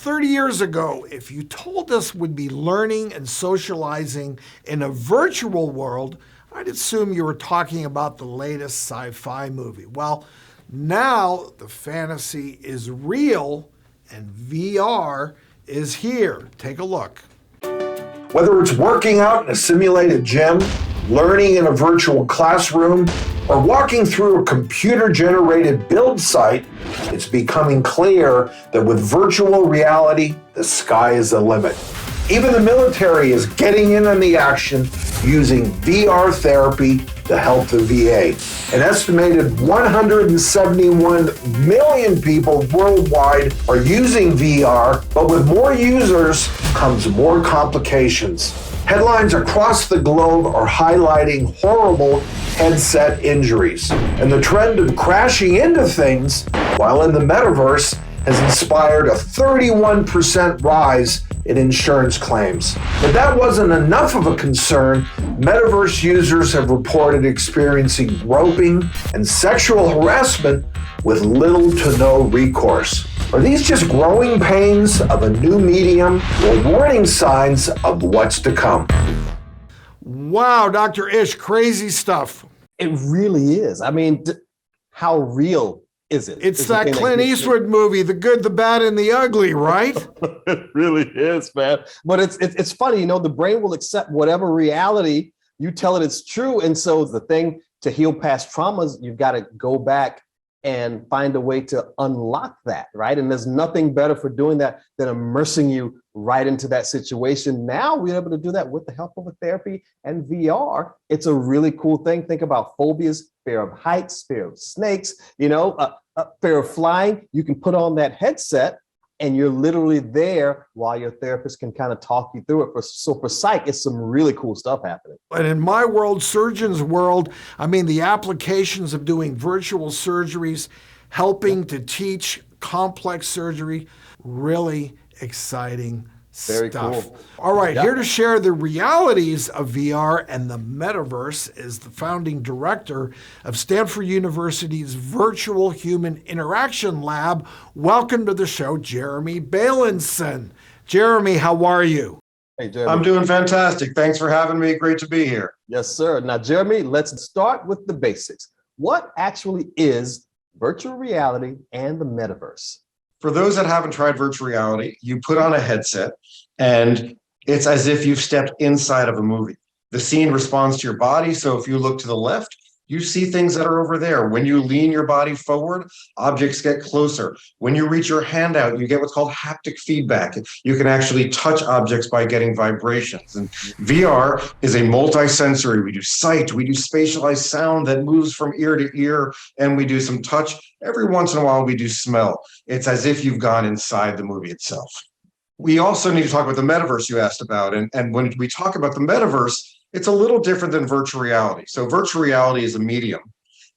30 years ago, if you told us we'd be learning and socializing in a virtual world, I'd assume you were talking about the latest sci-fi movie. Well, now the fantasy is real and VR is here. Take a look. Whether it's working out in a simulated gym, learning in a virtual classroom, or walking through a computer-generated build site, it's becoming clear that with virtual reality, the sky is the limit. Even the military is getting in on the action using VR therapy to help the VA. An estimated 171 million people worldwide are using VR, but with more users comes more complications. Headlines across the globe are highlighting horrible headset injuries, and the trend of crashing into things while in the metaverse has inspired a 31% rise in insurance claims. But that wasn't enough of a concern. Metaverse users have reported experiencing groping and sexual harassment with little to no recourse. Are these just growing pains of a new medium or warning signs of what's to come? Wow, Dr. Ish, crazy stuff. It really is. I mean, how real is it? It's that Clint Eastwood movie, The Good, the Bad, and the Ugly, right? It really is, man. But it's funny, the brain will accept whatever reality you tell it it's true. And so the thing to heal past traumas, you've got to go back and find a way to unlock that, right? And there's nothing better for doing that than immersing you right into that situation. Now we're able to do that with the help of a therapy and VR. It's a really cool thing. Think about phobias, fear of heights, fear of snakes, fear of flying. You can put on that headset and you're literally there while your therapist can kind of talk you through it. So for psych, it's some really cool stuff happening. And in my world, surgeons' world, the applications of doing virtual surgeries, helping to teach complex surgery, really exciting Very stuff. Cool. All right, Yep. Here to share the realities of VR and the metaverse is the founding director of Stanford University's Virtual Human Interaction Lab. Welcome to the show, Jeremy Bailenson. Jeremy, how are you? Hey, Jeremy. I'm doing fantastic. Thanks for having me. Great to be here. Yes, sir. Now, Jeremy, let's start with the basics. What actually is virtual reality and the metaverse? For those that haven't tried virtual reality, you put on a headset and it's as if you've stepped inside of a movie. The scene responds to your body. So if you look to the left, you see things that are over there. When you lean your body forward, objects get closer. When you reach your hand out, you get what's called haptic feedback. You can actually touch objects by getting vibrations. And VR is a multi-sensory. We do sight, we do spatialized sound that moves from ear to ear, and we do some touch. Every once in a while, we do smell. It's as if you've gone inside the movie itself. We also need to talk about the metaverse you asked about. And when we talk about the metaverse, it's a little different than virtual reality. So virtual reality is a medium.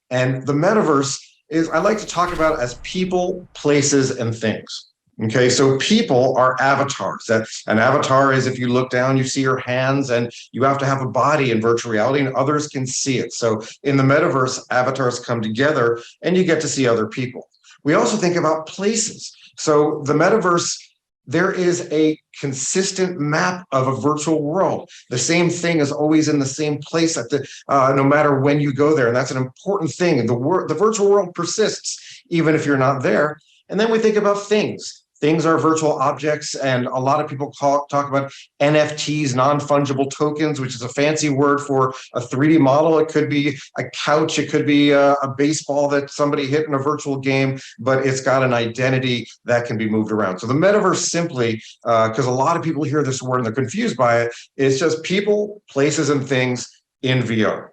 And the metaverse is, I like to talk about as people, places, and things. Okay, so people are avatars. An avatar is if you look down, you see your hands, and you have to have a body in virtual reality and others can see it. So in the metaverse, avatars come together and you get to see other people. We also think about places. So the metaverse, there is a consistent map of a virtual world. The same thing is always in the same place no matter when you go there. And that's an important thing. The virtual world persists even if you're not there. And then we think about things. Things are virtual objects, and a lot of people talk about NFTs, non-fungible tokens, which is a fancy word for a 3D model. It could be a couch, it could be a baseball that somebody hit in a virtual game, but it's got an identity that can be moved around. So the metaverse simply, because a lot of people hear this word and they're confused by it, it's just people, places, and things in VR.